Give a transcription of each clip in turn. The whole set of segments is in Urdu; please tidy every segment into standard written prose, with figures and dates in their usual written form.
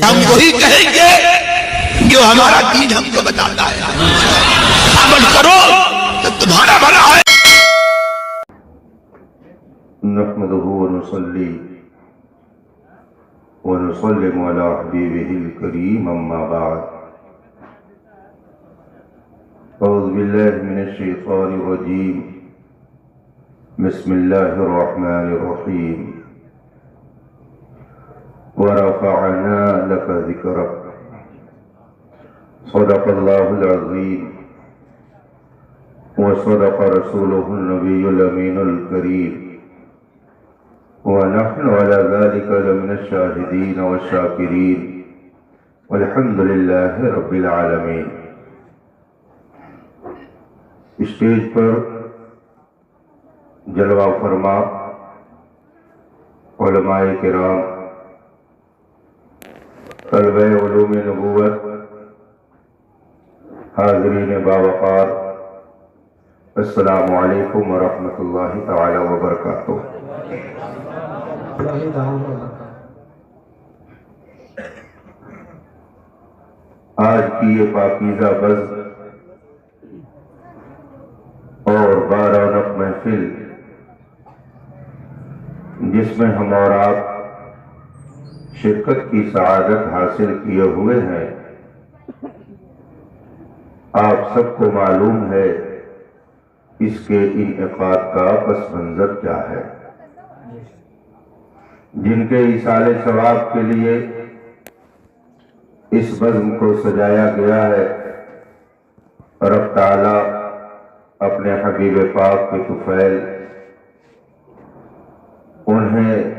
ہم وہی کہیں گے جو ہمارا دین ہم کو بتاتا ہے. عمل کرو تو تمہارا بھلا ہے. نحمده ونصلي ونسلم على حبيبه الكريم أما بعد. أعوذ بالله من الشيطان الرجيم. بسم الله الرحمن الرحيم. ورفعنا لك ذكرك. صدق الله العظيم وصدق رسوله النبي الأمين الكريم ونحن على ذلك لمن الشاهدين والشاكرين والحمد لله رب العالمين. اسٹیج پر جلوہ فرما علماء کرام، طلبہ علوم نبوت، حاضرین باوقار، السلام علیکم ورحمۃ اللہ تعالی وبرکاتہ. آج کی یہ پاکیزہ بزم اور بارونق محفل جس میں ہم اور آپ شرکت کی سعادت حاصل کیے ہوئے ہیں، آپ سب کو معلوم ہے اس کے انعقاد کا پس منظر کیا ہے. جن کے ایصال ثواب کے لیے اس بزم کو سجایا گیا ہے، رب تعالی اپنے حبیب پاک کے طفیل انہیں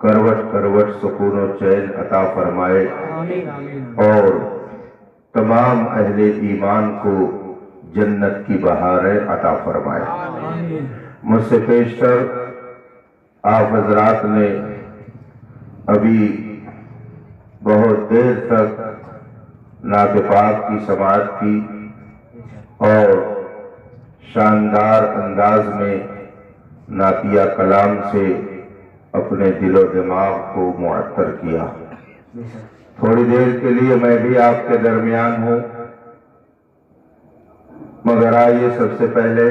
کروٹ کروٹ سکون و چین عطا فرمائے اور تمام اہل ایمان کو جنت کی بہاریں عطا فرمائے. مجھ سے پیشتر آپ حضرات نے ابھی بہت دیر تک نعت پاک کی سماعت کی اور شاندار انداز میں نعتیہ کلام سے اپنے دل و دماغ کو معطر کیا. تھوڑی دیر کے لیے میں بھی آپ کے درمیان ہوں، مگر آئیے سب سے پہلے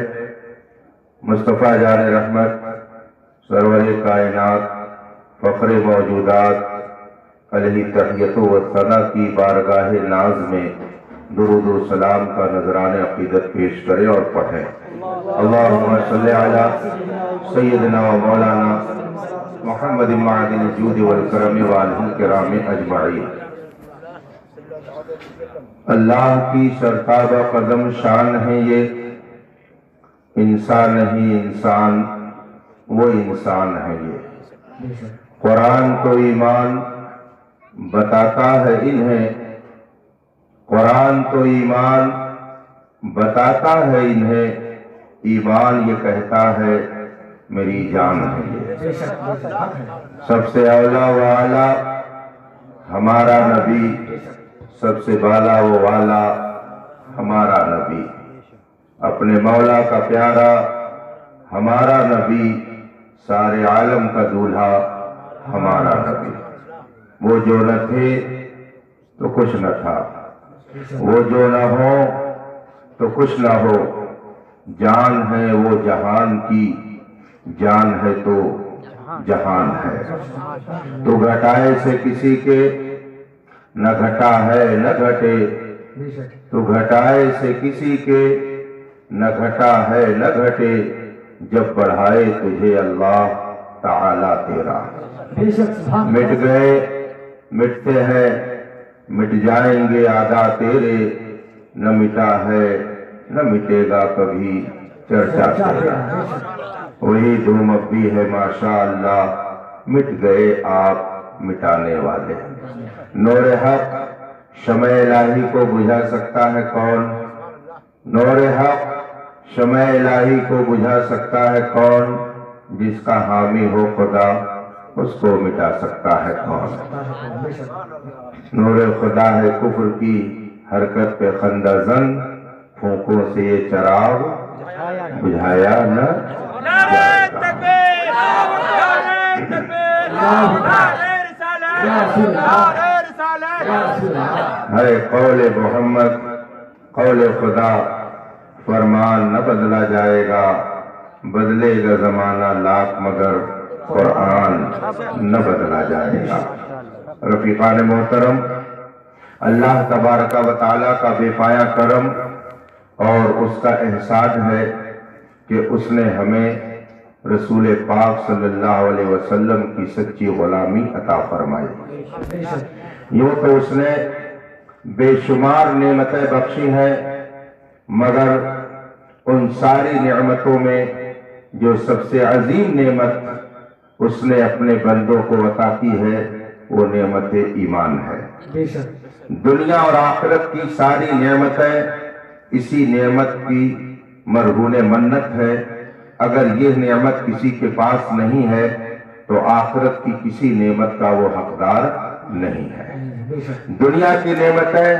مصطفیٰ جان رحمت سرور کائنات فخر موجودات علیہ تحیت و ثنا کی بارگاہ ناز میں درود و سلام کا نذران عقیدت پیش کریں اور پڑھیں. اللہم صلی علی سیدنا و مولانا محمد معدن الجود والکرم وآلہ الکرام اجمعین. اللہ کی سرتابہ قدم شان ہے یہ، انسان نہیں انسان وہ انسان ہے یہ. قرآن تو ایمان بتاتا ہے انہیں، قرآن تو ایمان بتاتا ہے انہیں، ایمان یہ کہتا ہے میری جان ہے یہ. سب سے اولا و اعلیٰ ہمارا نبی، سب سے بالا و والا ہمارا نبی، اپنے مولا کا پیارا ہمارا نبی، سارے عالم کا دولہا ہمارا نبی. وہ جو نہ تھے تو کچھ نہ تھا، وہ جو نہ ہو تو کچھ نہ ہو. جان ہے وہ جہان کی، جان ہے تو جہان ہے. تو گھٹائے سے کسی کے نہ گھٹا ہے نہ گھٹے، تو گھٹائے سے کسی کے نہ گھٹا ہے نہ گھٹے. جب بڑھائے تجھے اللہ تعالیٰ تیرا. مٹ گئے مٹتے ہیں مٹ جائیں گے اعداء تیرے، نہ مٹا ہے نہ مٹے گا کبھی چرچا تیرا. وہی دھوم اب بھی ہے ماشاءاللہ، مٹ گئے آپ مٹانے والے. نور حق شمع الہی کو بجھا سکتا ہے کون؟ نور حق شمع الہی کو بجھا سکتا ہے کون؟ جس کا حامی ہو خدا اس کو مٹا سکتا ہے کون؟ نور خدا ہے کفر کی حرکت پہ خندہ زن، پھونکوں سے یہ چراغ بجھایا نہ جائے گا. ہے قول محمد قول خدا، فرمان نہ بدلا جائے گا، بدلے گا زمانہ لاکھ مگر قرآن نہ بدلا جائے گا۔ رفیقان محترم، اللہ تبارک و تعالیٰ کا بے پایا کرم اور اس کا احسان ہے کہ اس نے ہمیں رسول پاک صلی اللہ علیہ وسلم کی سچی غلامی عطا فرمائی۔ یوں تو اس نے بے شمار نعمتیں بخشی ہیں، مگر ان ساری نعمتوں میں جو سب سے عظیم نعمت اس نے اپنے بندوں کو عطا کی ہے وہ نعمت ایمان ہے۔ دنیا اور آخرت کی ساری نعمتیں اسی نعمت کی مرہون منت ہے۔ اگر یہ نعمت کسی کے پاس نہیں ہے تو آخرت کی کسی نعمت کا وہ حقدار نہیں ہے۔ دنیا کی نعمتیں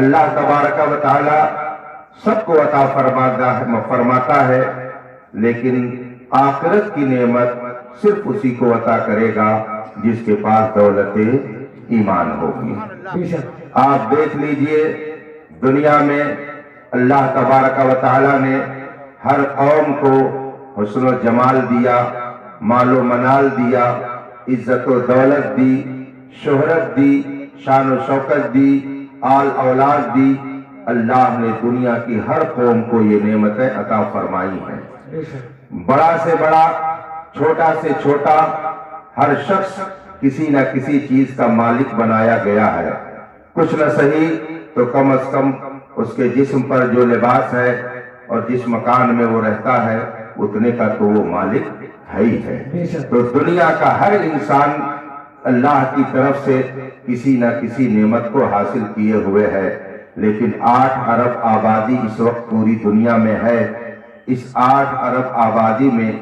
اللہ تبارک و تعالی سب کو عطا فرماتا ہے، لیکن آخرت کی نعمت صرف اسی کو عطا کرے گا جس کے پاس دولت ایمان ہوگی۔ آپ دیکھ لیجئے، دنیا میں اللہ تبارک و تعالی نے ہر قوم کو حسن و جمال دیا، مال و منال دیا، عزت و دولت دی، شہرت دی، شان و شوکت دی، آل اولاد دی۔ اللہ نے دنیا کی ہر قوم کو یہ نعمتیں عطا فرمائی ہیں۔ بڑا سے بڑا، چھوٹا سے چھوٹا، ہر شخص کسی نہ کسی چیز کا مالک بنایا گیا ہے۔ کچھ نہ صحیح تو کم از کم اس کے جسم پر جو لباس ہے اور جس مکان میں وہ رہتا ہے اتنے کا تو وہ مالک ہے ہی ہے۔ تو دنیا کا ہر انسان اللہ کی طرف سے کسی نہ کسی نعمت کو حاصل کیے ہوئے ہے، لیکن 8 ارب آبادی اس وقت پوری دنیا میں ہے۔ اس 8 ارب آبادی میں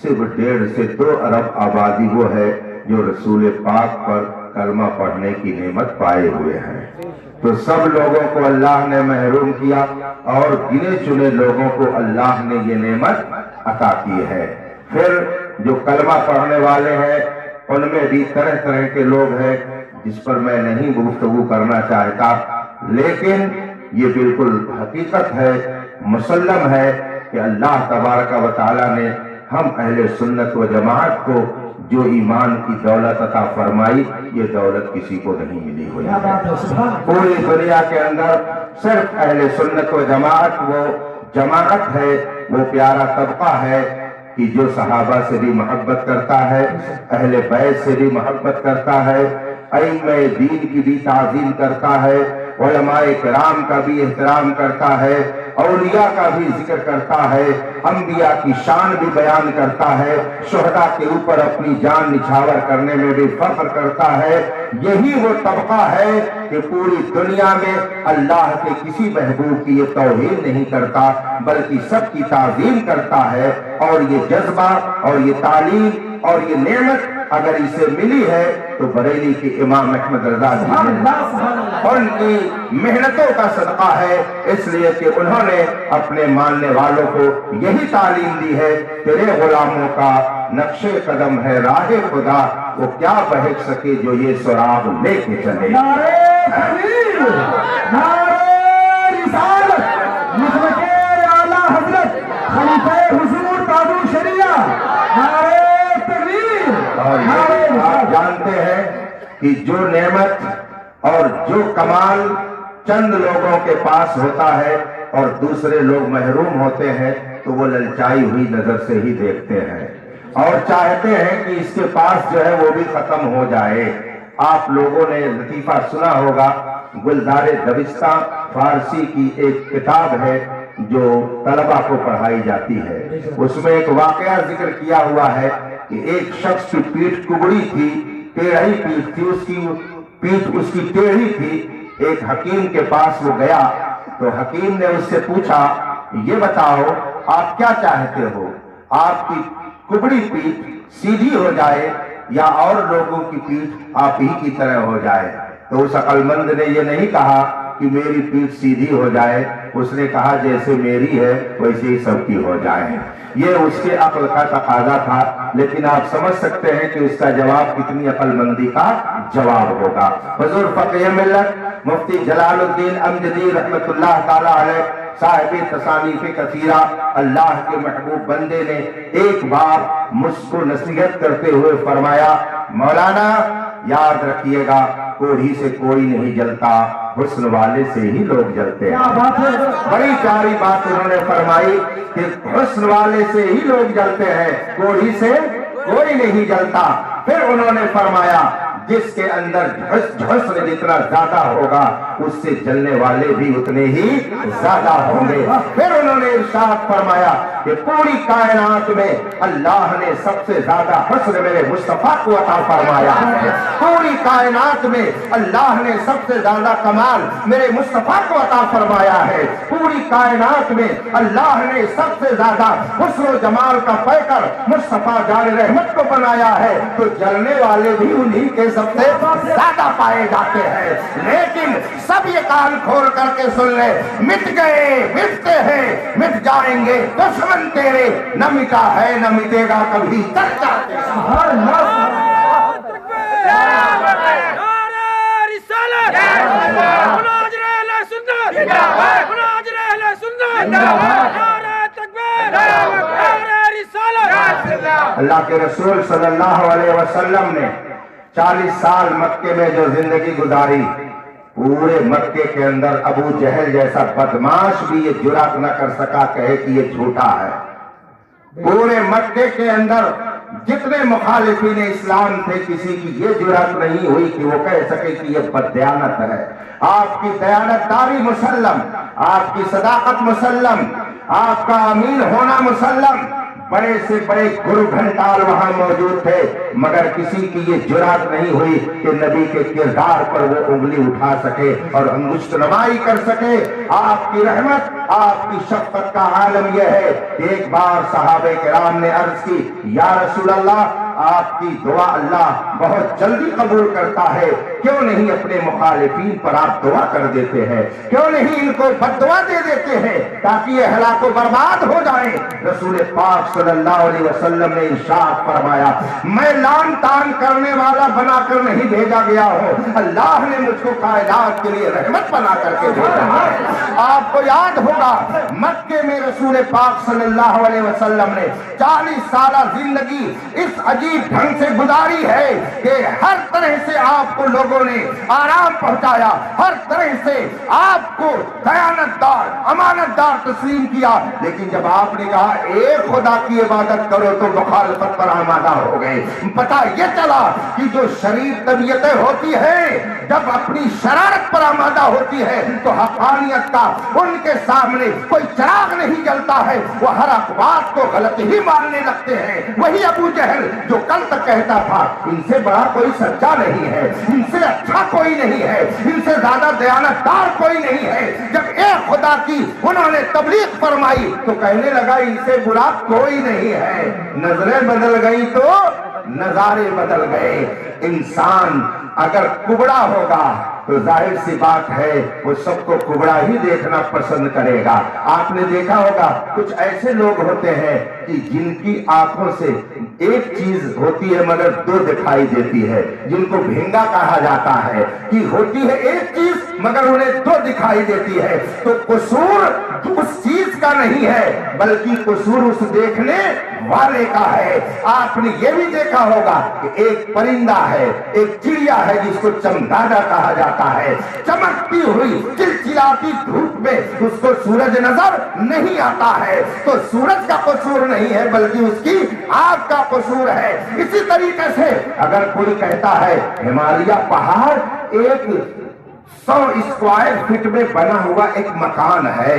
صرف 1.5 سے 2 ارب آبادی وہ ہے جو رسول پاک پر کلمہ پڑھنے کی نعمت پائے ہوئے ہیں۔ تو سب لوگوں کو اللہ نے محروم کیا اور گنے چنے لوگوں کو اللہ نے یہ نعمت عطا کی ہے۔ پھر جو کلمہ پڑھنے والے ہیں ان میں بھی طرح طرح کے لوگ ہیں جس پر میں نہیں گفتگو کرنا چاہتا، لیکن یہ بالکل حقیقت ہے، مسلم ہے کہ اللہ تبارک و تعالی نے ہم اہل سنت و جماعت کو جو ایمان کی دولت عطا فرمائی، یہ دولت کسی کو نہیں ملی ہوئی ہے۔ پوری دنیا کے اندر صرف اہل سنت و جماعت وہ جماعت ہے، وہ پیارا طبقہ ہے کہ جو صحابہ سے بھی محبت کرتا ہے، اہل بیت سے بھی محبت کرتا ہے، ائمہ دین کی بھی تعظیم کرتا ہے، علماء کرام کا بھی احترام کرتا ہے، اولیاء کا بھی ذکر کرتا ہے، انبیاء کی شان بھی بیان کرتا ہے، شہداء کے اوپر اپنی جان نچھاور کرنے میں بھی فخر کرتا ہے۔ یہی وہ طبقہ ہے کہ پوری دنیا میں اللہ کے کسی محبوب کی یہ توہین نہیں کرتا بلکہ سب کی تعظیم کرتا ہے۔ اور یہ جذبہ اور یہ تعلیم اور یہ نعمت اگر اسے ملی ہے تو بریلی کے امام احمد رضا جی ان کی محنتوں کا صدقہ ہے، اس لیے کہ انہوں نے اپنے ماننے والوں کو یہی تعلیم دی ہے، تیرے غلاموں کا نقش قدم ہے راہ خدا، وہ کیا بہک سکے جو یہ سراغ لے کے چلے۔ نعرہ تکبیر، نعرہ رسالت، مشرق اعلیٰ حضرت خلیفہ حضور تاج الشریعہ، نعرہ تکبیر، اور یہ آپ جانتے ہیں کہ جو نعمت اور جو کمال چند لوگوں کے پاس ہوتا ہے اور دوسرے لوگ محروم ہوتے ہیں تو وہ للچائی ہوئی نظر سے ہی دیکھتے ہیں اور چاہتے ہیں کہ اس کے پاس جو ہے وہ بھی ختم ہو جائے۔ آپ لوگوں نے لطیفہ سنا ہوگا، گلزار دبستہ فارسی کی ایک کتاب ہے جو طلبہ کو پڑھائی جاتی ہے، اس میں ایک واقعہ ذکر کیا ہوا ہے کہ ایک شخص کی پیٹھ کبڑی تھی، ٹیڑھی پیٹھ تھی، اس کی پیٹھ اس کی ٹیڑھی تھی۔ ایک حکیم کے پاس وہ گیا تو حکیم نے اس سے پوچھا، یہ بتاؤ آپ کیا چاہتے ہو، آپ کی کبڑی پیٹھ سیدھی ہو جائے یا اور لوگوں کی پیٹھ آپ ہی کی طرح ہو جائے؟ تو اس عقل مند نے یہ نہیں کہا کہ میری پیٹھ سیدھی ہو جائے، اس نے کہا جیسے میری ہے ویسے ہی سب کی ہو جائے۔ یہ اس کے عقل کا تقاضا تھا۔ لیکن آپ سمجھ سکتے ہیں کہ اس کا جواب کتنی عقل مندی کا جواب ہوگا۔ حضور فقیہ ملت مفتی جلال الدین امجدی رحمت اللہ تعالی علیہ صاحب تصانیف کثیرہ، اللہ کے محبوب بندے نے ایک بار مجھ کو نصیحت کرتے ہوئے فرمایا، مولانا یاد رکھیے گا کوڑھی سے کوئی نہیں جلتا، حسن والے سے ہی لوگ جلتے ہیں۔ بڑی پیاری بات انہوں نے فرمائی کہ حسن والے سے ہی لوگ جلتے ہیں، کوڑھی سے کوئی نہیں جلتا۔ پھر انہوں نے فرمایا جس کے اندر حسن جتنا زیادہ ہوگا اس سے جلنے والے بھی اتنے ہی زیادہ ہوں گے۔ پھر انہوں نے ارشاد فرمایا کہ پوری کائنات میں اللہ نے سب سے زیادہ حسن میرے مصطفیٰ کو عطا فرمایا ہے، پوری کائنات میں اللہ نے سب سے زیادہ کمال میرے مصطفیٰ کو عطا فرمایا ہے، پوری کائنات میں اللہ نے سب سے زیادہ حسن و جمال کا پیکر مصطفیٰ جان رحمت کو بنایا ہے، تو جلنے والے بھی انہی کے سب سے زیادہ پائے جاتے ہیں۔ لیکن سب یہ کان کھول کر کے سن لے، مٹ گئے مٹتے ہیں مٹ جائیں گے دشمن تیرے، نہ مٹا ہے نہ مٹے گا کبھی تک جاتے اللہ کے رسول صلی اللہ علیہ وسلم نے 40 سال مکے میں جو زندگی گزاری، پورے مکے کے اندر ابو جہل جیسا بدماش بھی یہ جرات نہ کر سکا کہے کہ یہ جھوٹا ہے۔ پورے مکے کے اندر جتنے مخالفین اسلام تھے کسی کی یہ جرات نہیں ہوئی کہ وہ کہہ سکے کہ یہ بددیانت ہے۔ آپ کی دیانت داری مسلم، آپ کی صداقت مسلم، آپ کا امین ہونا مسلم، بڑے سے بڑے گرو گھنٹال وہاں موجود تھے، مگر کسی کی یہ جرات نہیں ہوئی کہ نبی کے کردار پر وہ انگلی اٹھا سکے اور انگشت نمائی کر سکے۔ آپ کی رحمت، آپ کی شفقت کا عالم یہ ہے کہ ایک بار صحابہ کرام نے عرض کی، یا رسول اللہ آپ کی دعا اللہ بہت جلدی قبول کرتا ہے، کیوں نہیں اپنے مخالفین پر آپ دعا کر دیتے ہیں، کیوں نہیں ان کو بددعا دے دیتے ہیں تاکہ یہ ہلاک و برباد ہو جائیں۔ رسول پاک صلی اللہ علیہ وسلم نے ارشاد فرمایا، میں لان تان کرنے والا بنا کر نہیں بھیجا گیا ہوں، اللہ نے مجھ کو کائنات کے لیے رحمت بنا کر کے بھیجا ہے۔ آپ کو یاد ہوگا مکے میں رسول پاک صلی اللہ علیہ وسلم نے 40 سالہ زندگی اس عجیب ڈھنگ سے گزاری ہے کہ ہر طرح سے آپ کو لوگوں نے آرام پہنچایا، ہر طرح سے آپ کو دیانت دار امانت دار تسلیم کیا، لیکن جب آپ نے کہا ایک خدا کی عبادت کرو تو مخالفت پر آمادہ ہو گئے۔ پتہ یہ چلا کہ جو شریف طبیعتیں ہوتی ہیں جب اپنی شرارت پر آمادہ ہوتی ہے تو حقانیت کا ان کے سامنے کوئی چراغ نہیں جلتا ہے، وہ ہر بات کو غلط ہی ماننے لگتے ہیں۔ وہی ابو جہل جو کل تک کہتا تھا ان سے بڑا کوئی سچا نہیں ہے، ان سے اچھا کوئی نہیں ہے، ان سے زیادہ دیانت دار کوئی نہیں ہے، جب ایک خدا کی انہوں نے تبلیغ فرمائی تو کہنے لگا ان سے برا کوئی نہیں ہے۔ نظریں بدل گئی تو نظارے بدل گئے۔ انسان اگر کبڑا ہوگا تو ظاہر سی بات ہے وہ سب کو کبڑا ہی دیکھنا پسند کرے گا۔ آپ نے دیکھا ہوگا کچھ ایسے لوگ ہوتے ہیں کہ جن کی آنکھوں سے ایک چیز ہوتی ہے مگر دو دکھائی دیتی ہے، جن کو بھینگا کہا جاتا ہے، کہ ہوتی ہے ایک چیز مگر انہیں دو دکھائی دیتی ہے۔ تو قصور اس چیز کا نہیں ہے بلکہ قصور اس دیکھنے والے کا ہے۔ آپ نے یہ بھی دیکھا ہوگا کہ ایک پرندہ ہے، ایک چڑیا ہے جس کو چمگادہ کہا جاتا ہے، چمکتی ہوئی چلچلاتی دھوپ میں اس کو سورج نظر نہیں آتا ہے، تو سورج کا قصور نہیں ہے بلکہ اس کی آنکھ کا قصور ہے۔ اسی طریقے سے اگر کوئی کہتا ہے ہمالیہ پہاڑ ایک 100 اسکوائر فٹ میں بنا ہوا ایک مکان ہے،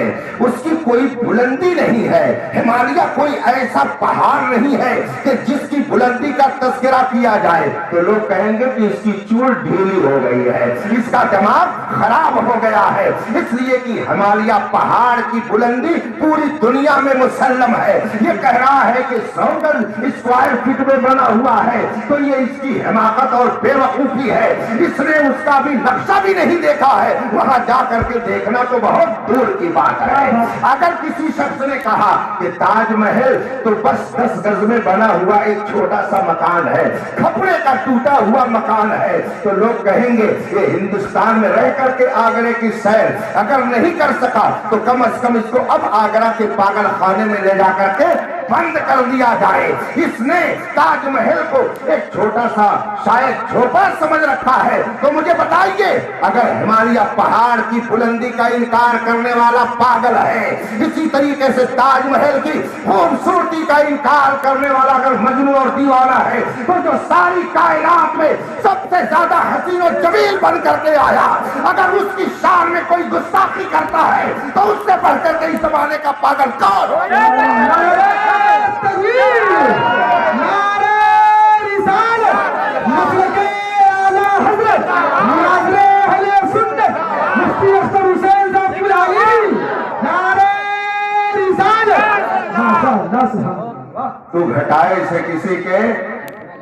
اس کی کوئی بلندی نہیں ہے، ہمالیہ کوئی ایسا پہاڑ نہیں ہے کہ جس کی بلندی کا تذکرہ کیا جائے تو لوگ کہیں گے کہ اس کی چول ڈھیلی ہو گئی ہے، اس کا دماغ خراب ہو گیا ہے، اس لیے کہ ہمالیہ پہاڑ کی بلندی پوری دنیا میں مسلم ہے۔ یہ کہہ رہا ہے کہ 100 اسکوائر فٹ میں بنا ہوا ہے تو یہ اس کی حماقت اور بے وقوفی ہے، اس نے اس کا بھی نقشہ بھی نہیں دیکھا ہے وہاں جا کر کے دیکھنا تو بہت دور کی بات ہے۔ اگر کسی شخص نے کہا کہ تاج محل تو بس 10 گز میں بنا ہوا ایک چھوٹا سا مکان ہے، کھپڑے کا ٹوٹا ہوا مکان ہے، تو لوگ کہیں گے یہ ہندوستان میں رہ کر کے آگرے کی سیر اگر نہیں کر سکا تو کم از کم اس کو اب آگرہ کے پاگل خانے میں لے جا کر کے بند کر دیا جائے۔ اس نے تاج محل کو ایک چھوٹا سا شاید چھوٹا سمجھ رکھا ہے۔ تو مجھے بتائیے اگر ہمالیہ پہاڑ کی بلندی کا انکار کرنے والا پاگل ہے، اسی طریقے سے تاج محل کی خوبصورتی کا انکار کرنے والا اگر مجنون اور دیوانہ ہے، تو جو ساری کائنات میں سب سے زیادہ حسین و جمیل بن کر کے آیا، اگر اس کی شان میں کوئی گستاخی کرتا ہے تو اس سے بڑھ کر کے اس زمانے کا پاگل کون ہو؟ تو گھٹائے سے کسی کے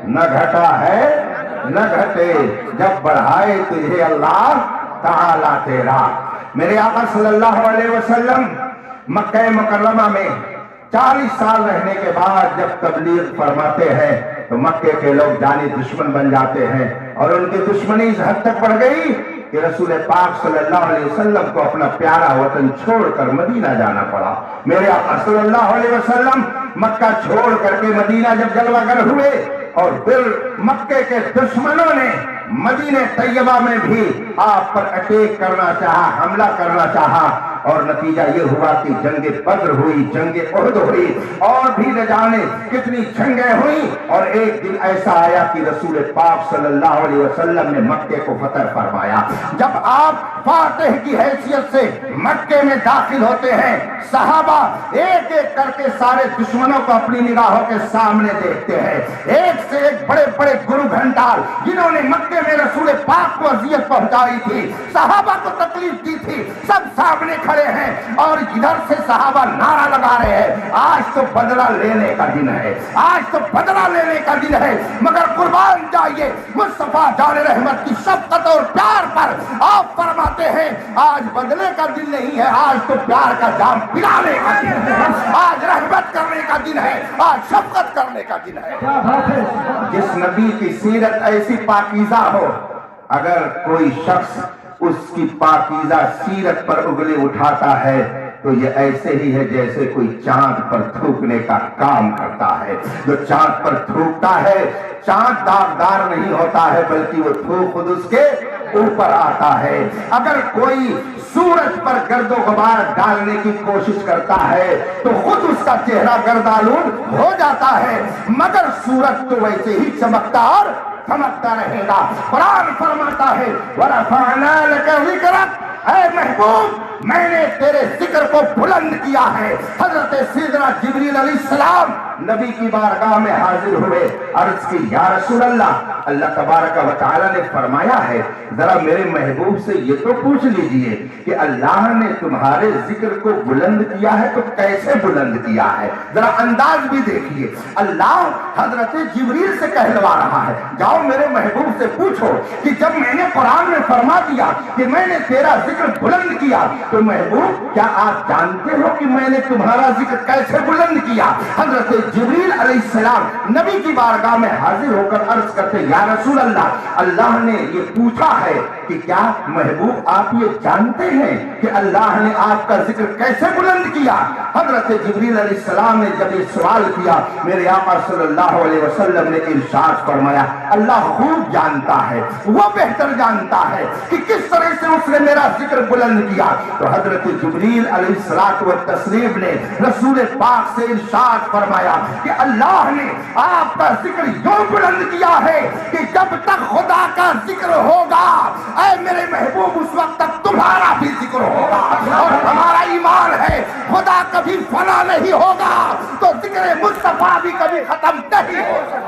نہ گھٹا ہے نہ گھٹے، جب بڑھائے تجھے اللہ تعالیٰ تیرا۔ میرے آقا صلی اللہ علیہ وسلم مکہ مکرمہ میں 40 سال رہنے کے بعد جب تبلیغ فرماتے ہیں تو مکے کے لوگ جانی دشمن بن جاتے ہیں، اور ان کی دشمنی اس حد تک بڑھ گئی کہ رسول پاک صلی اللہ علیہ وسلم کو اپنا پیارا وطن چھوڑ کر مدینہ جانا پڑا۔ میرے آقا صلی اللہ علیہ وسلم مکہ چھوڑ کر کے مدینہ جب جلوہ گر ہوئے، اور پھر مکے کے دشمنوں نے مدینہ طیبہ میں بھی آپ پر اٹیک کرنا چاہا، حملہ کرنا چاہا، اور نتیجہ یہ ہوا کہ جنگ بدر ہوئی، جنگ احد ہوئی، اور بھی نہ جانے کتنی جنگیں ہوئی، اور ایک دن ایسا آیا کہ رسول پاک صلی اللہ علیہ وسلم نے مکے کو فتح فرمایا۔ جب آپ فاتح کی حیثیت سے مکے میں داخل ہوتے ہیں، صحابہ ایک ایک کر کے سارے دشمنوں کو اپنی نگاہوں کے سامنے دیکھتے ہیں، ایک سے ایک بڑے بڑے گرو گھنٹال جنہوں نے مکے میں رسول پاک کو اذیت پہنچائی تھی، صحابہ کو تکلیف دی تھی، سب سامنے کھڑے ہیں، اور ادھر سے صحابہ نعرہ لگا رہے ہیں آج تو بدلہ لینے کا دن ہے، آج تو بدلہ لینے کا دن ہے۔ مگر قربان جائیے مصطفیٰ جان رحمت کی شفقت اور پیار پر، آپ فرماتے ہیں آج بدلے کا دن نہیں ہے، آج تو پیار کا جام پلانے کا دن ہے، آج رحمت کرنے کا دن ہے، آج شفقت کرنے کا دن ہے۔ جس نبی کی سیرت ایسی پاکیزہ ہو، اگر کوئی شخص اس کی پاکیزہ سیرت پر انگلی اٹھاتا ہے تو یہ ایسے ہی ہے جیسے کوئی چاند پر تھوکنے کا کام کرتا ہے۔ جو چاند پر تھوکتا ہے، چاند داغدار نہیں ہوتا ہے بلکہ وہ تھوک خود اس کے اوپر آتا ہے۔ اگر کوئی سورج پر گرد و غبار ڈالنے کی کوشش کرتا ہے تو خود اس کا چہرہ گردآلود ہو جاتا ہے، مگر سورج تو ویسے ہی چمکتا اور چمکتا رہے گا۔ قرآن فرماتا ہے وَرَفَعْنَا لَكَ ذِكْرَكَ، اے محبوب میں نے تیرے ذکر کو بلند کیا ہے۔ حضرت سیدنا جبریل علیہ السلام نبی کی بارگاہ میں حاضر ہوئے، عرض کی یا رسول اللہ، اللہ تبارک و تعالیٰ نے فرمایا ہے ذرا میرے محبوب سے یہ تو پوچھ لیجئے کہ اللہ نے تمہارے ذکر کو بلند کیا ہے تو کیسے بلند کیا ہے، ذرا انداز بھی دیکھیے۔ اللہ حضرت جبریل سے کہلوا رہا ہے جاؤ میرے محبوب سے پوچھو کہ جب میں نے قرآن میں فرما دیا کہ میں نے تیرا ذکر بلند کیا تو محبوب کیا آپ جانتے ہو کہ میں نے تمہارا ذکر کیسے بلند کیا؟ حضرت جبریل علیہ السلام نبی کی بارگاہ میں حاضر ہو کر عرض کرتے یا رسول اللہ، اللہ نے یہ پوچھا ہے کہ کیا محبوب آپ یہ جانتے ہیں کہ اللہ نے آپ کا ذکر کیسے بلند کیا؟ حضرت جبریل علیہ السلام نے جب یہ سوال کیا میرے آقا صلی اللہ علیہ وسلم نے ارشاد فرمایا اللہ خوب جانتا ہے، وہ بہتر جانتا ہے کہ کس طرح سے اس نے میرا ذکر بلند کیا۔ تو حضرت جبریل علیہ السلام نے رسول پاک سے ارشاد فرمایا کہ اللہ نے آپ کا ذکر یوں بلند کیا ہے کہ جب تک خدا کا ذکر ہوگا اے میرے محبوب اس وقت تک تمہارا بھی ذکر ہوگا، اور ہمارا ایمان ہے خدا کبھی فنا نہیں ہوگا تو ذکر مصطفیٰ بھی کبھی ختم نہیں ہوگا۔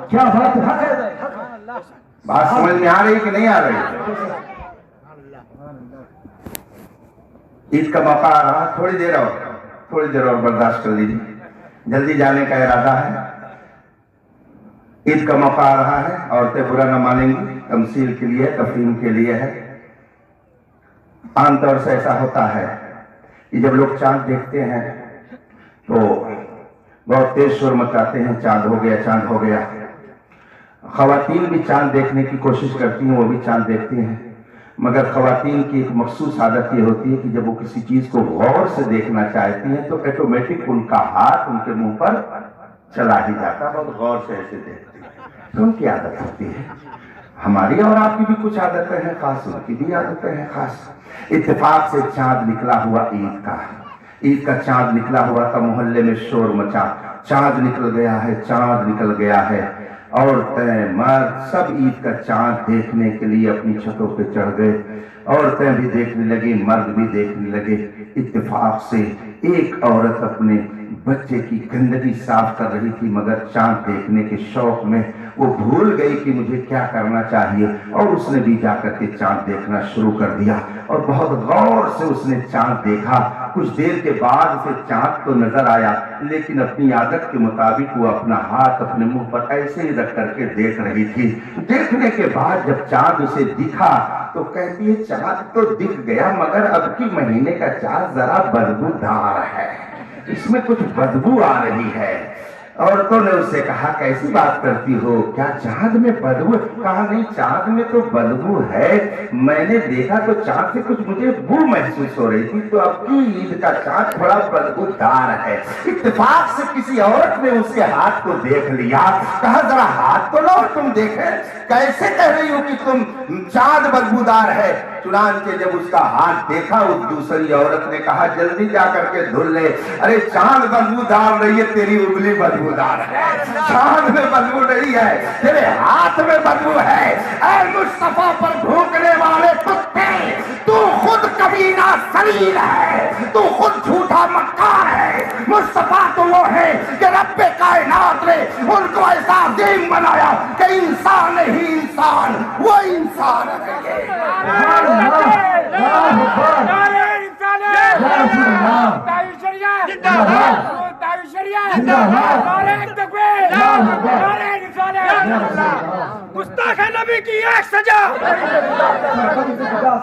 کیا بات ہے، بات سمجھ میں آ رہی کہ نہیں آ رہی؟ عید کا موقع آ رہا، تھوڑی دیر اور برداشت کر لیجیے، جلدی جانے کا ارادہ ہے۔ عید کا موقع آ رہا ہے، عورتیں برا نہ مانیں گی، تمثیل کے لیے، تفہیم کے لیے ہے۔ عام طور سے ایسا ہوتا ہے کہ جب لوگ چاند دیکھتے ہیں تو بہت تیز شور مچاتے ہیں، چاند ہو گیا، چاند ہو گیا۔ خواتین بھی چاند دیکھنے کی کوشش کرتی ہیں، وہ بھی چاند دیکھتی ہیں، مگر خواتین کی ایک مخصوص عادت یہ ہوتی ہے کہ جب وہ کسی چیز کو غور سے دیکھنا چاہتی ہیں تو ایٹومیٹک ان کا ہاتھ ان کے منہ پر چلا ہی جاتا، بہت غور سے ایسے دیکھتی ہیں، تو ان کی عادت ہوتی ہے۔ ہماری اور آپ کی بھی کچھ عادتیں ہیں خاص، ان کی بھی عادتیں ہیں خاص۔ اتفاق سے چاند نکلا ہوا عید کا چاند نکلا ہوا تھا، محلے میں شور مچا، چاند نکل گیا ہے، چاند نکل گیا ہے۔ عورتیں مرد سب عید کا چاند دیکھنے کے لیے اپنی چھتوں پہ چڑھ گئے، عورتیں بھی دیکھنے لگی، مرد بھی دیکھنے لگے۔ اتفاق سے ایک عورت اپنے بچے کی گندگی صاف کر رہی تھی، مگر چاند دیکھنے کے شوق میں وہ بھول گئی کہ مجھے کیا کرنا چاہیے، اور اس نے بھی جا کر کے چاند دیکھنا شروع کر دیا، اور بہت غور سے اس نے چاند دیکھا۔ کچھ دیر کے بعد اسے چاند تو نظر آیا، لیکن اپنی عادت کے مطابق وہ اپنا ہاتھ اپنے منہ پر ایسے ہی رکھ کر کے دیکھ رہی تھی۔ دیکھنے کے بعد جب چاند اسے دکھا تو کہتی ہے چاند تو دکھ گیا، مگر اب کی مہینے کا چاند ذرا بدبودار ہے، اس میں کچھ بدبو آ رہی ہے۔ عورتوں نے اس سے کہا کیسی بات کرتی ہو، کیا چاند میں بدبو؟ کہا نہیں، چاند میں تو بدبو ہے، میں نے دیکھا تو چاند سے کچھ مجھے بو محسوس ہو رہی تھی، تو اب کی عید کا چاند تھوڑا بدبودار ہے۔ اتفاق سے کسی عورت نے اس کے ہاتھ کو دیکھ لیا، کہا ذرا ہاتھ تو لو تم دیکھے، کیسے کہہ رہی ہو کہ تم چاند بدبودار ہے؟ چنانچہ جب اس کا ہاتھ دیکھا، اس دوسری عورت نے کہا جلدی جا کر کے دھل لے، ارے چاند بدبودار نہیں ہے، تیری انگلی بدبودار ہے، چاند میں بدبو نہیں ہے، تیرے ہاتھ میں بدبو ہے۔ اے مصطفیٰ پر بھونکنے والے کتے، تو خود کمینہ سلیل ہے، تو خود جھوٹا مکار ہے۔ مصطفیٰ تو وہ ہے کہ رب کائنات نے ان کو ایسا عظیم بنایا کہ انسان ہی انسان، وہ انسان ہے۔ گستاخ نبی کی ایک سزا،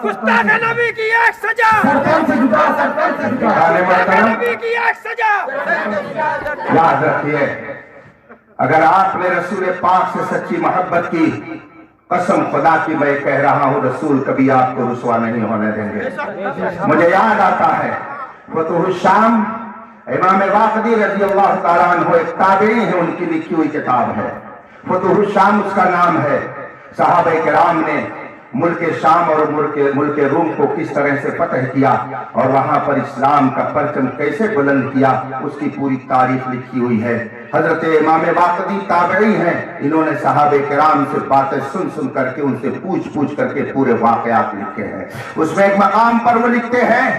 گستاخ نبی کی ایک سزا، نبی کی ایک سزا۔ یاد رکھیے، اگر آپ نے رسول پاک سے سچی محبت کی، قسم خدا کی میں کہہ رہا ہوں رسول کبھی آپ کو رسوا نہیں ہونے دیں گے۔ مجھے یاد آتا ہے فتوح الشام، امام واقدی رضی اللہ تعالیٰ عنہ ایک تابعی ہیں، ان کی لکھی ہوئی کتاب ہے، فتوح الشام اس کا نام ہے۔ صحابہ کرام نے ملک شام اور ملک روم کو کس طرح سے فتح کیا اور وہاں پر اسلام کا پرچم کیسے بلند کیا، اس کی پوری تاریخ لکھی ہوئی ہے۔ حضرت امام واقدی تابعی ہیں، انہوں نے صحابہ کرام سے باتیں سن سن کر کے، ان سے پوچھ کر کے پورے واقعات لکھے ہیں۔ اس میں ایک مقام پر وہ لکھتے ہیں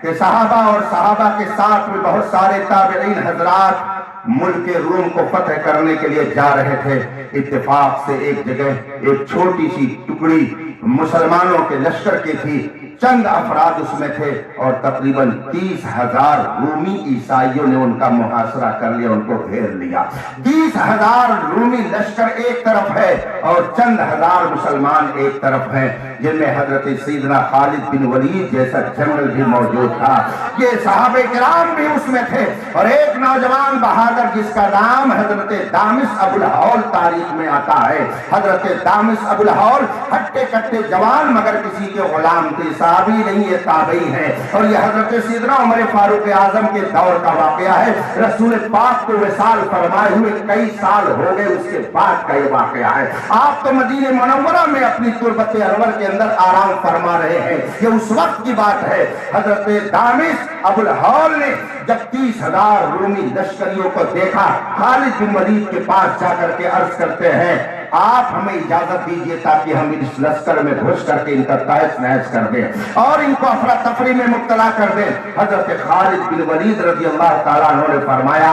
کہ صحابہ اور صحابہ کے ساتھ میں بہت سارے تابعین حضرات ملک روم کو فتح کرنے کے لیے جا رہے تھے۔ اتفاق سے ایک جگہ ایک چھوٹی سی ٹکڑی مسلمانوں کے لشکر کی تھی، چند افراد اس میں تھے، اور تقریباً 30,000 رومی عیسائیوں نے ان کا محاصرہ کر لیا، ان کو گھیر لیا۔ 30,000 رومی لشکر ایک طرف ہے اور چند ہزار مسلمان ایک طرف ہیں، جن میں حضرت سیدنا خالد بن ولید جیسا جنرل بھی موجود تھا۔ یہ صحابہ کرام بھی اس میں تھے، اور ایک نوجوان بہادر جس کا نام حضرت دامس ابو الہول تاریخ میں آتا ہے۔ حضرت دامس ابو الہول ہٹے کٹے جوان مگر کسی کے غلام تھے، صحابی نہیں، یہ تابعی ہے، اور یہ حضرت سیدنا عمر فاروق اعظم کے دور کا واقعہ ہے۔ رسول پاک کو وصال فرمائے ہوئے کئی سال ہو گئے، اس کے بعد کا یہ واقعہ ہے۔ آپ تو مدینہ منورہ میں اپنی تربت انور کے اندر آرام فرما رہے ہیں، یہ اس وقت کی بات ہے۔ حضرت دامس ابو الہول نے جب 30,000 رومی لشکریوں کو دیکھا، خالد بن ولید کے پاس جا کر کے عرض کرتے ہیں آپ ہمیں اجازت دیجئے تاکہ ہم اس لشکر میں گھس کر کے ان کا تہس نہس کر دیں اور ان کو افراتفری میں مبتلا کر دیں۔ حضرت خالد بن ولید رضی اللہ تعالیٰ عنہ نے فرمایا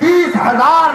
30,000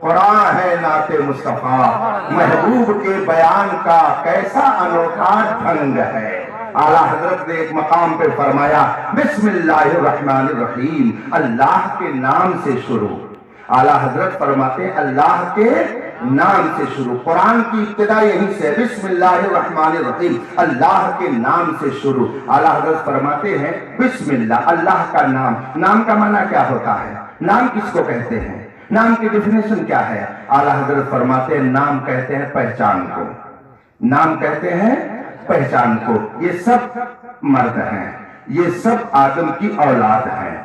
قرآن ہے نعت مصطفیٰ، محبوب کے بیان کا کیسا انوکھا ڈھنگ ہے۔ اعلیٰ حضرت نے ایک مقام پہ فرمایا بسم اللہ الرحمن الرحیم، اللہ کے نام سے شروع۔ اعلیٰ حضرت فرماتے ہیں اللہ کے نام سے شروع۔ قرآن کی ابتدا یہیں سے بسم اللہ الرحمن الرحیم، اللہ کے نام سے شروع۔ اعلیٰ حضرت فرماتے ہیں بسم اللہ، اللہ کا نام۔ نام کا معنی کیا ہوتا ہے؟ نام کس کو کہتے ہیں؟ نام کی ڈیفینیشن کیا ہے؟ اعلیٰ حضرت فرماتے ہیں نام کہتے ہیں پہچان کو، نام کہتے ہیں پہچان کو۔ یہ سب مرد ہیں، یہ سب آدم کی اولاد ہیں،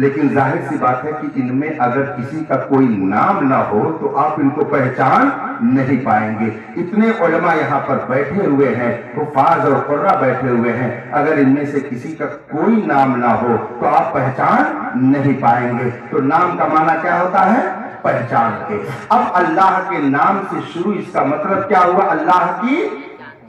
لیکن ظاہر سی بات ہے کہ ان میں اگر کسی کا کوئی نام نہ ہو تو آپ ان کو پہچان نہیں پائیں گے۔ اتنے علماء یہاں پر بیٹھے ہوئے ہیں، حفاظ اور قرہ بیٹھے ہوئے ہیں، اگر ان میں سے کسی کا کوئی نام نہ ہو تو آپ پہچان نہیں پائیں گے۔ تو نام کا معنی کیا ہوتا ہے؟ پہچان کے۔ اب اللہ کے نام سے شروع، اس کا مطلب کیا ہوا؟ اللہ کی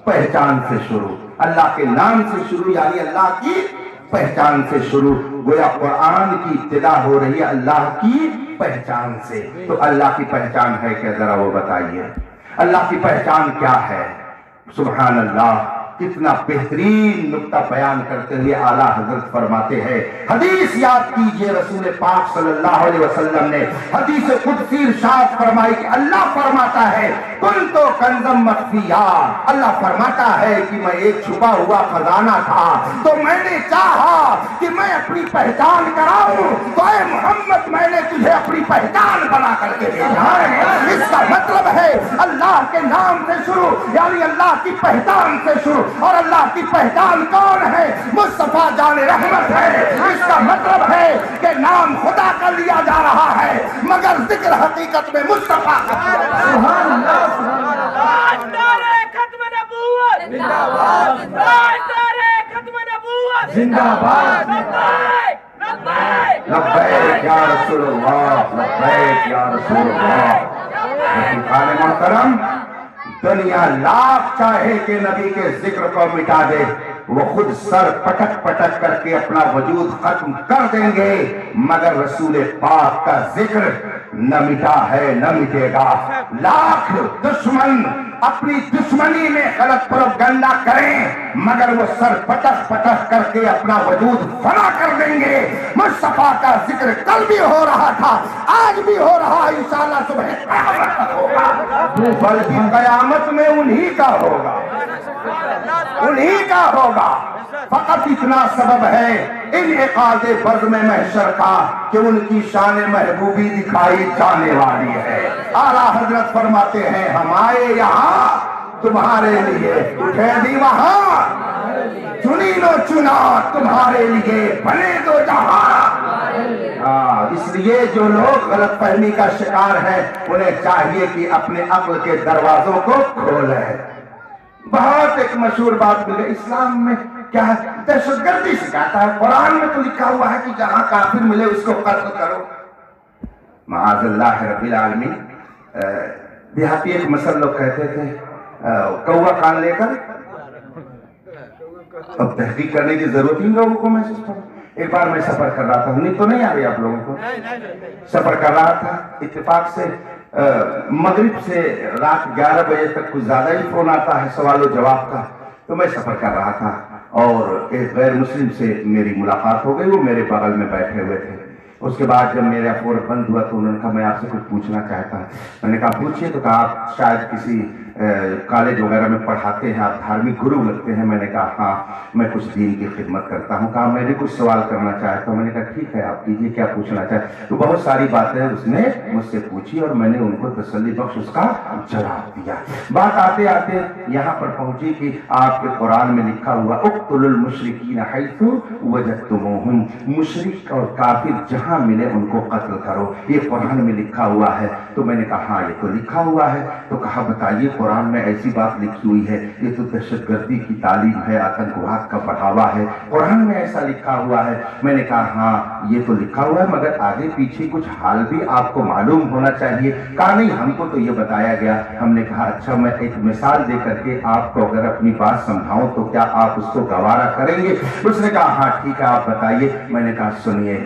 پہچان سے شروع، اللہ کے نام سے شروع یعنی اللہ کی پہچان سے شروع۔ گویا قرآن کی ابتدا ہو رہی ہے اللہ کی پہچان سے۔ تو اللہ کی پہچان ہے کہ ذرا وہ بتائیے، اللہ کی پہچان کیا ہے؟ سبحان اللہ، کتنا بہترین نقطہ بیان کرتے ہوئے اعلیٰ حضرت فرماتے ہیں، حدیث یاد کیجئے، رسول پاک صلی اللہ علیہ وسلم نے حدیث قدسی ارشاد فرمائی کہ اللہ فرماتا ہے کنتو کنزم مخفیا، اللہ فرماتا ہے کہ میں ایک چھپا ہوا خزانہ تھا تو میں نے چاہا کہ میں اپنی پہچان کراؤں، تو اے محمد میں نے تجھے اپنی پہچان بنا کر کے بھیجا ہے۔ اس کا مطلب ہے اللہ کے نام سے شروع یعنی اللہ کی پہچان سے شروع۔ اور اللہ کی پہچان کون ہے؟ مصطفیٰ جان رحمت ہے۔ اس کا مطلب ہے کہ نام خدا کا لیا جا رہا ہے مگر ذکر حقیقت میں مصطفیٰ کا کیا جا رہا ہے۔ سبحان اللہ، سبحان اللہ، نعرہ ختم نبوت زندہ باد، نعرہ ختم نبوت زندہ باد، لبیک لبیک لبیک یا رسول اللہ، لبیک یا رسول اللہ۔ رفیقان محترم، دنیا لاکھ چاہے کہ نبی کے ذکر کو مٹا دے، وہ خود سر پٹک پٹک کر کے اپنا وجود ختم کر دیں گے، مگر رسول پاک کا ذکر نہ مٹا ہے نہ مٹے گا۔ لاکھ دشمن اپنی دشمنی میں غلط پروپیگنڈا کریں مگر وہ سر پٹک پٹک کر کے اپنا وجود فنا کر دیں گے۔ مصطفیٰ کا ذکر کل بھی ہو رہا تھا، آج بھی ہو رہا، انشاءاللہ صبح قیامت تک ہوگا، بلکہ قیامت میں انہی کا ہوگا، انہی کا ہوگا۔ فقط اتنا سبب ہے انعقاد بزم محشر کا کہ ان کی شان محبوبی دکھائی جانے والی ہے۔ اعلیٰ حضرت فرماتے ہیں ہم آئے یہاں تمہارے لیے، اٹھے دی وہاں، چنی لو چنا تمہارے لیے، بنے دو جہاں۔ اس لیے جو لوگ غلط فہمی کا شکار ہیں انہیں چاہیے کہ اپنے عقل کے دروازوں کو کھولیں۔ بہت ایک مشہور بات ملے اسلام میں کیا ہے؟ دہشت گردی سکھاتا ہے۔ قرآن میں تو لکھا ہوا ہے کہ جہاں کافر ملے اس کو قتل کرو۔ معاذ اللہ رب العالمین۔ دیہاتی ایک مثل لوگ کہتے تھے کوا کان لے کر، اب تحقیق کرنے کی ضرورت ہی لوگوں کو محسوس کرو۔ ایک بار میں سفر کر رہا تھا، نیند تو نہیں آ رہی آپ لوگوں کو؟ سفر کر رہا تھا، اتفاق سے مغرب سے رات 11 بجے تک کچھ زیادہ ہی فون آتا ہے سوال و جواب کا، تو میں سفر کر رہا تھا اور ایک غیر مسلم سے میری ملاقات ہو گئی، وہ میرے بغل میں بیٹھے ہوئے تھے۔ اس کے بعد جب میرا فون بند ہوا تو انہوں نے کہا میں آپ سے کچھ پوچھنا چاہتا ہوں۔ میں نے کہا پوچھئے، تو کہا آپ شاید کسی کالج وغیرہ میں پڑھاتے ہیں، آپ دھارمک گرو لگتے ہیں۔ میں نے کہا ہاں میں کچھ دین کی خدمت کرتا ہوں۔ کہا میں بھی کچھ سوال کرنا چاہتا ہوں۔ میں نے کہا ٹھیک ہے آپ کیجئے، کیا پوچھنا چاہتے؟ تو بہت ساری باتیں اس نے مجھ سے پوچھی اور میں نے ان کو تسلی بخش اس کا جواب دیا۔ بات آتے آتے یہاں پر پہنچی کہ آپ کے قرآن میں لکھا ہوا اقتلوا المشرکین حیث وجدتموہم، مشرک اور کافر جہاں ملے ان کو قتل کرو، یہ قرآن میں لکھا ہوا ہے۔ تو میں نے کہا ہاں یہ تو لکھا ہوا ہے۔ تو کہا بتائیے قرآن میں ایسی بات لکھی ہوئی ہے، یہ تو دہشت گردی کی تعلیم ہے، آتنکواد کا بڑھاوا ہے، قرآن میں ایسا لکھا ہوا ہے۔ میں نے کہا ہاں یہ تو لکھا ہوا ہے مگر آگے پیچھے کچھ حال بھی آپ کو معلوم ہونا چاہیے۔ کہا نہیں ہم کو تو یہ بتایا گیا۔ ہم نے کہا اچھا میں ایک مثال دے کر کے آپ کو اگر اپنی بات سمجھاؤں تو کیا آپ اس کو گوارا کریں گے؟ اس نے کہا ہاں ٹھیک ہے آپ بتائیے۔ میں نے کہا سنیے،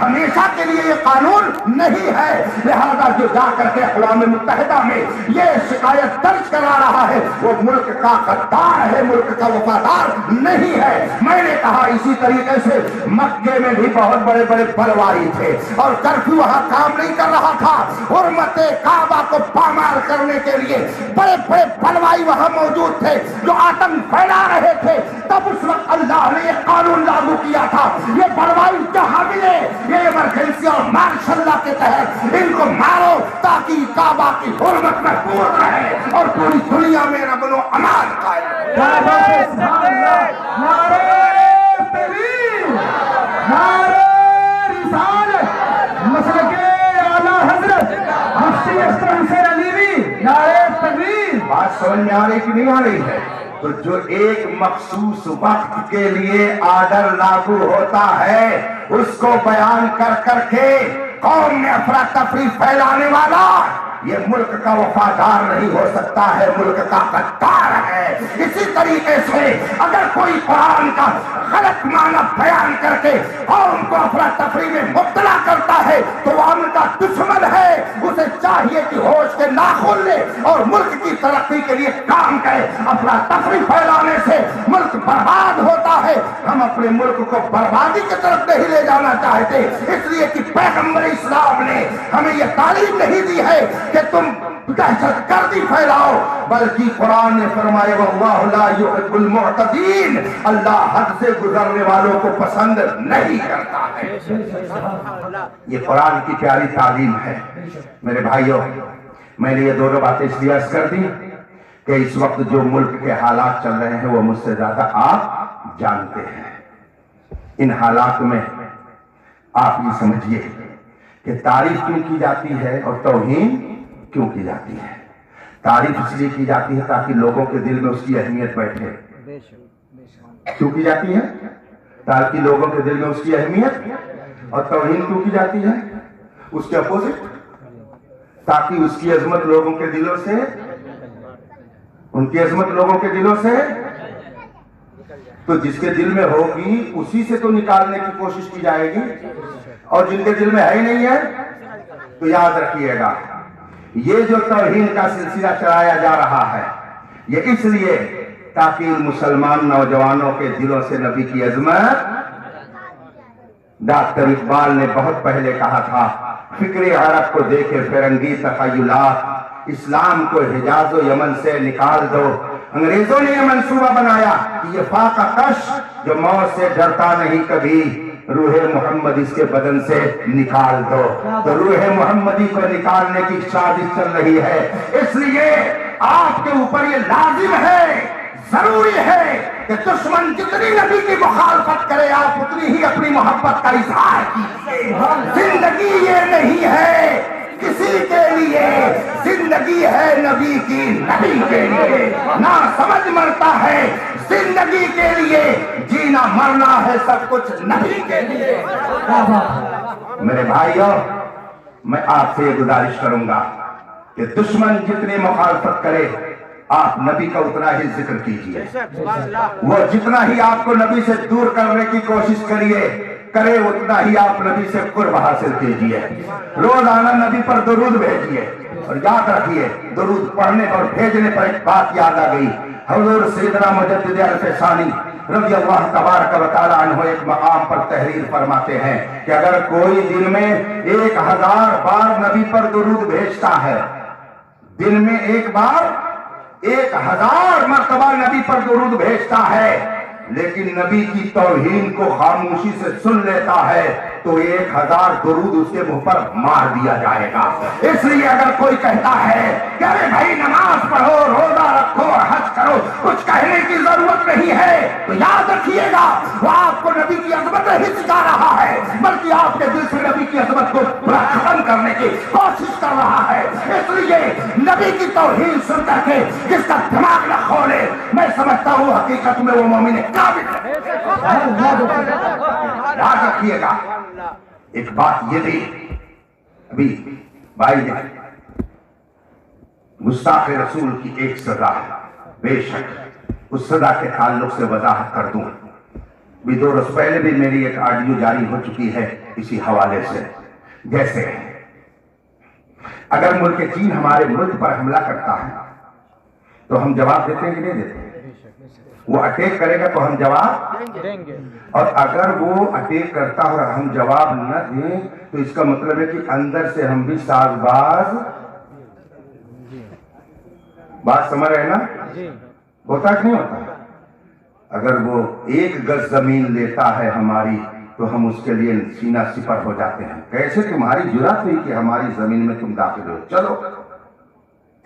ہمیشہ کے لیے یہ قانون نہیں ہے۔ لہذا جو جا کر کے اقوام متحدہ میں یہ شکایت درج کرا رہا ہے وہ ملک کا غدار ہے، ملک کا وفادار نہیں ہے۔ میں نے کہا اسی طریقے سے مکے میں بھی بہت بڑے بڑے پلوائی تھے اور کرفیو وہاں کام نہیں کر رہا تھا، حرمت کعبہ کو پامال کرنے کے لیے بڑے بڑے پلوائی وہاں موجود تھے جو آتنک پھیلا رہے تھے۔ تب اس وقت اللہ نے یہ قانون لاگو کیا تھا، یہ پلوائی جہاں ملے یہ ایمرجنسی اور مارشل لا کے تحت ان کو مارو تاکہ کعبہ کی حرمت محفوظ رہے اور پوری دنیا میں امن و امان قائم رہے۔ نعرہ تکبیر، نعرہ رسالت، مسلک اعلیٰ حضرت مفتی اختر حسین علیوی، نعرہ تکبیر۔ بات سمجھ میں آ رہی کہ نہیں آ رہی ہے؟ تو جو ایک مخصوص وقت کے لیے آرڈر لاگو ہوتا ہے اس کو بیان کر کر کے قوم میں افراتفری پھیلانے والا یہ ملک کا وفادار نہیں ہو سکتا ہے، ملک کا غدار ہے۔ اسی طریقے سے اگر کوئی قرآن کا غلط معنی بیان کر کے قوم کو افراتفری میں مبتلا کرتا ہے تو وہ امن کا دشمن ہے۔ اسے چاہیے کہ ہوش کے ناخن لے اور ملک کی ترقی کے لیے کام کرے۔ افراتفری پھیلانے سے ملک برباد ہوتا ہے۔ ہم اپنے ملک کو بربادی کی طرف نہیں لے جانا چاہتے، اس لیے کہ پیغمبر اسلام نے ہمیں یہ تعلیم نہیں دی ہے کہ تم دہشت گردی پھیلاؤ، بلکہ قرآن نے فرمایا واللہ لا يحب المعتدین، اللہ حد سے گزرنے والوں کو پسند نہیں کرتا ہے۔ یہ قرآن کی پیاری تعلیم ہے۔ میرے بھائیوں، میں نے یہ دونوں باتیں اس لیے عرض کر دی کہ اس وقت جو ملک کے حالات چل رہے ہیں وہ مجھ سے زیادہ آپ جانتے ہیں۔ ان حالات میں آپ یہ سمجھیے کہ تعریف کیوں کی جاتی ہے اور توہین کیوں کی جاتی ہے۔ تعریف اس لیے کی جاتی ہے تاکہ لوگوں کے دل میں اس کی اہمیت بیٹھے۔ کیوں کی جاتی ہے؟ تاکہ لوگوں کے دل میں اس کی اہمیت۔ اور توہین کیوں کی جاتی ہے؟ اس کے اپوزٹ، تاکہ اس کی عظمت لوگوں کے دلوں سے، ان کی عظمت لوگوں کے دلوں سے، تو جس کے دل میں ہوگی اسی سے تو نکالنے کی کوشش کی جائے گی، اور جن کے دل میں ہے ہی نہیں ہے تو یاد رکھیے گا یہ جو توہین کا سلسلہ چلایا جا رہا ہے یہ اس لیے تاکہ مسلمان نوجوانوں کے دلوں سے نبی کی عظمت، ڈاکٹر اقبال نے بہت پہلے کہا تھا فکر عرب کو دیکھے فرنگی تخیلات، اسلام کو حجاز و یمن سے نکال دو۔ انگریزوں نے یہ منصوبہ بنایا کہ یہ فاقہ کش جو موت سے ڈرتا نہیں کبھی، روح محمد اس کے بدن سے نکال دو۔ تو روح محمدی کو نکالنے کی سازش چل رہی ہے، اس لیے آپ کے اوپر یہ لازم ہے، ضروری ہے کہ دشمن جتنی نبی کی مخالفت کرے آپ اتنی ہی اپنی محبت کا اظہار کیجیے۔ زندگی یہ نہیں ہے کسی کے لیے، زندگی ہے نبی کی، نبی کے لیے۔ نہ سمجھ مرتا ہے زندگی کے لیے، جینا مرنا ہے سب کچھ نبی کے لیے۔ میرے بھائیوں، میں آپ سے یہ گزارش کروں گا کہ دشمن جتنی مخالفت کرے آپ نبی کا اتنا ہی ذکر کیجئے، وہ جتنا ہی آپ کو نبی سے دور کرنے کی کوشش کرے اتنا ہی آپ نبی سے قرب حاصل کیجئے۔ روزانہ نبی پر درود بھیجئے، اور یاد رکھیے درود پڑھنے اور بھیجنے پر ایک بات یاد آ گئی، حضور سیدنا مجدد الف ثانی رضی اللہ تبارک و تعالی عنہ ایک مقام پر تحریر فرماتے ہیں کہ اگر کوئی دن میں 1000 بار نبی پر درود بھیجتا ہے، دن میں ایک بار 1000 مرتبہ نبی پر درود بھیجتا ہے، لیکن نبی کی توہین کو خاموشی سے سن لیتا ہے تو 1000 درود اس کے منہ پر مار دیا جائے گا۔ اس لیے اگر کوئی کہتا ہے کہ ارے بھائی نماز پڑھو، روزہ رکھو، حج کرو، کچھ کہنے کی ضرورت نہیں ہے، تو یاد رکھیے گا وہ آپ کو نبی کی عظمت نہیں سکھا رہا ہے بلکہ آپ کے دل سے نبی کی عظمت کو ختم کرنے کی کوشش کر رہا ہے۔ اس لیے نبی کی توہین سن کر کے جس کا دماغ نہ کھولے، میں سمجھتا ہوں حقیقت میں وہ مومن کامل ہے۔ یاد رکھیے گا ایک بات یہ بھی، ابھی بھائی نے گستاخ رسول کی ایک سزا ہے، بے شک اس سزا کے تعلق سے وضاحت کر دوں۔ بھی 2 روز پہلے بھی میری ایک آڈیو جاری ہو چکی ہے اسی حوالے سے. جیسے اگر ملک چین ہمارے ملک پر حملہ کرتا ہے تو ہم جواب دیتے ہیں کہ نہیں دیتے؟ وہ اٹیک کرے گا تو ہم جواب دیں گے. اور اگر وہ اٹیک کرتا ہے اور ہم جواب نہ دیں تو اس کا مطلب ہے کہ اندر سے ہم بھی ساز باز. بات سمجھ رہے نا؟ ہوتا کہ نہیں ہوتا؟ اگر وہ 1 گز زمین لیتا ہے ہماری تو ہم اس کے لیے سینہ سپر ہو جاتے ہیں. کیسے تمہاری جرات ہوئی کہ ہماری زمین میں تم داخل ہو؟ چلو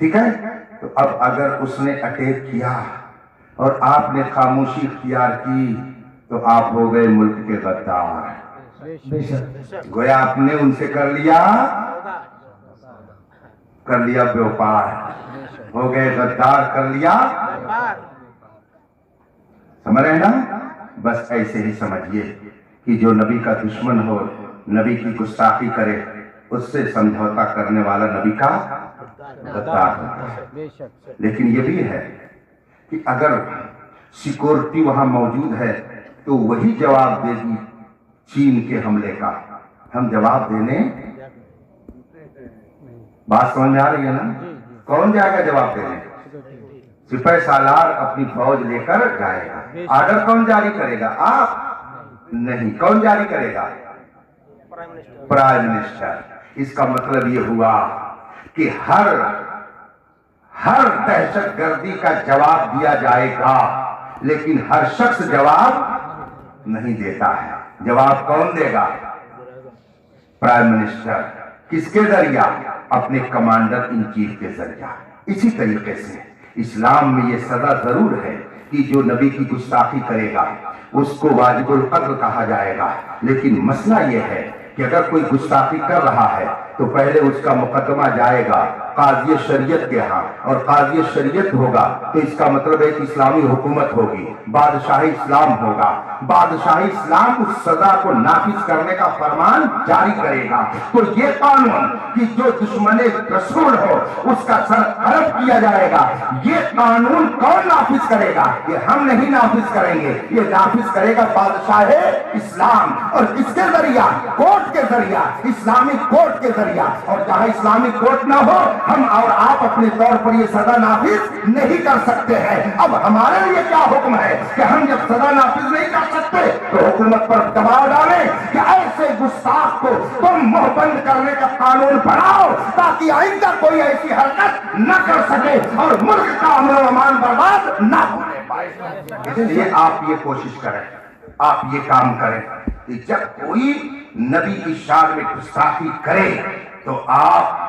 ٹھیک ہے. تو اب اگر اس نے اٹیک کیا اور آپ نے خاموشی اختیار کی تو آپ ہو گئے ملک کے غدار. گویا آپ نے ان سے کر لیا بیوپار، ہو گئے غدار، کر لیا. سمجھ رہے نا؟ بس ایسے ہی سمجھیے کہ جو نبی کا دشمن ہو، نبی کی گستاخی کرے، اس سے سمجھوتا کرنے والا نبی کا غدار ہوتا ہے. لیکن یہ بھی ہے کہ اگر سیکورٹی وہاں موجود ہے تو وہی جواب دے گی چین کے حملے کا. ہم جواب دینے، بات سمجھ میں آ رہی ہے نا؟ کون جائے گا جواب دینے؟ سپہ سالار اپنی فوج لے کر جائے گا. آرڈر کون جاری کرے گا؟ آپ نہیں. کون جاری کرے گا؟ Prime minister. اس کا مطلب یہ ہوا کہ ہر دہشت گردی کا جواب دیا جائے گا، لیکن ہر شخص جواب نہیں دیتا ہے. جواب کون دے گا؟ Prime minister. کس کے ذریعہ؟ اپنے کمانڈر ان چیف کے ذریعہ. اسی طریقے سے اسلام میں یہ سزا ضرور ہے کہ جو نبی کی گستاخی کرے گا اس کو واجب القتل کہا جائے گا. لیکن مسئلہ یہ ہے کہ اگر کوئی گستاخی کر رہا ہے تو پہلے اس کا مقدمہ جائے گا قاضی شریعت کے ہاں، اور قاضی شریعت ہوگا تو اس کا مطلب ہے کہ اسلامی حکومت ہوگی، بادشاہی اسلام ہوگا. بادشاہی اسلام اس سزا کو نافذ کرنے کا فرمان جاری کرے گا. تو یہ قانون کہ جو دشمن رسول ہو اس کا سر قلم کیا جائے گا، یہ قانون کون نافذ کرے گا؟ یہ ہم نہیں نافذ کریں گے، یہ نافذ کرے گا بادشاہ اسلام. اور کس کے ذریعہ؟ کورٹ کے ذریعہ، اسلامی کورٹ کے ذریعہ. اور جہاں اسلامی کورٹ نہ ہو ہم اور آپ اپنے طور پر یہ سزا نافذ نہیں کر سکتے ہیں. اب ہمارے لیے کیا حکم ہے کہ ہم جب سزا نافذ نہیں کر سکتے تو حکومت پر دباؤ ڈالیں کہ ایسے گستاخ کو تم منہ بند کرنے کا قانون بناؤ تاکہ آئندہ کوئی ایسی حرکت نہ کر سکے اور ملک کا امن و امان برباد نہ ہونے پائے. اس لیے آپ یہ کوشش کریں، آپ یہ کام کریں کہ جب کوئی نبی کی شان میں گستاخی کرے تو آپ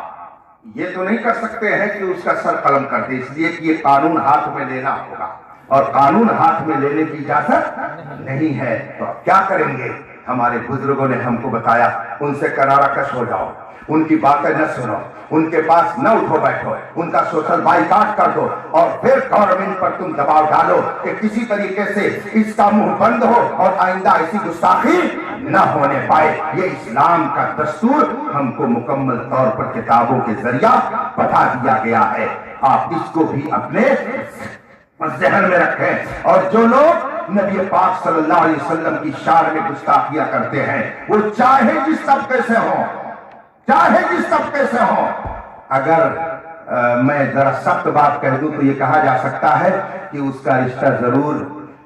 یہ تو نہیں کر سکتے ہیں کہ اس کا سر قلم کر دے. اس لیے کہ یہ قانون ہاتھ میں لینا ہوگا اور قانون ہاتھ میں لینے کی اجازت نہیں ہے. تو اب کیا کریں گے؟ ہمارے بزرگوں نے ہم کو بتایا، ان سے کنارہ کش ہو جاؤ، ان کی باتیں نہ سنو، ان کے پاس نہ اٹھو بیٹھو، ان کا سوشل بائیکاٹ کر دو اور پھر گورنمنٹ پر تم دباؤ ڈالو کہ کسی طریقے سے اس کا منہ بند ہو اور آئندہ ایسی گستاخی نہ ہونے پائے. یہ اسلام کا دستور ہم کو مکمل طور پر کتابوں کے ذریعہ بتا دیا گیا ہے. آپ اس کو بھی اپنے ذہن میں رکھیں. اور جو لوگ نبی پاک صلی اللہ علیہ وسلم کی شان میں گستاخیاں کرتے ہیں وہ چاہے جس طبقے سے ہوں، چاہے جس طبقے سے ہوں. اگر میں ذرا سخت بات کہہ دوں تو یہ کہا جا سکتا ہے کہ اس کا رشتہ ضرور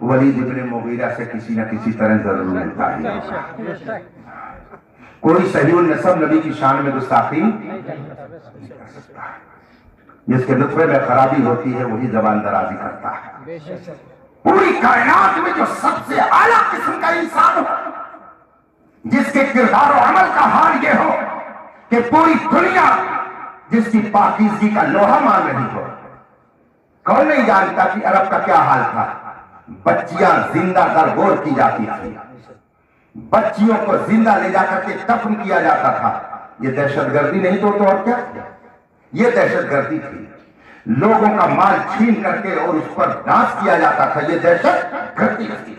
ولید ابن مغیرہ سے کسی نہ کسی طرح ضرور ملتا ہے. کوئی صحیح النسب نبی کی شان میں گستاخی نہیں کر سکتا. جس کے نطفے میں خرابی ہوتی ہے وہی زبان درازی کرتا ہے. پوری کائنات میں جو سب سے اعلیٰ قسم کا انسان ہو، جس کے کردار و عمل کا حال یہ ہو کہ پوری دنیا جس کی پاکیزگی کا لوہا مان رہی ہو. کون نہیں جانتا کہ عرب کا کیا حال تھا؟ بچیاں زندہ درگور کی جاتی تھی، بچیوں کو زندہ لے جا کر کے دفن کیا جاتا تھا. یہ دہشت گردی نہیں تو اور کیا؟ یہ دہشت گردی تھی. لوگوں کا مال چھین کر کے اور اس پر ڈانس کیا جاتا تھا، یہ دہشت گردی تھی.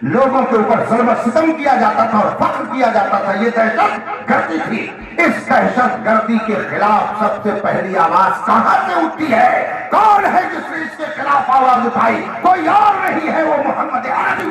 لوگوں کے اوپر ظلم و ستم کیا جاتا تھا اور فخر کیا جاتا تھا، یہ دہشت گردی تھی. اس دہشت گردی کے خلاف سب سے پہلی آواز کہاں سے اٹھتی ہے؟ کون ہے جس نے اس کے خلاف آواز اٹھائی؟ کوئی اور نہیں ہے، وہ محمد عربی.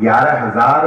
11,000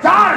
4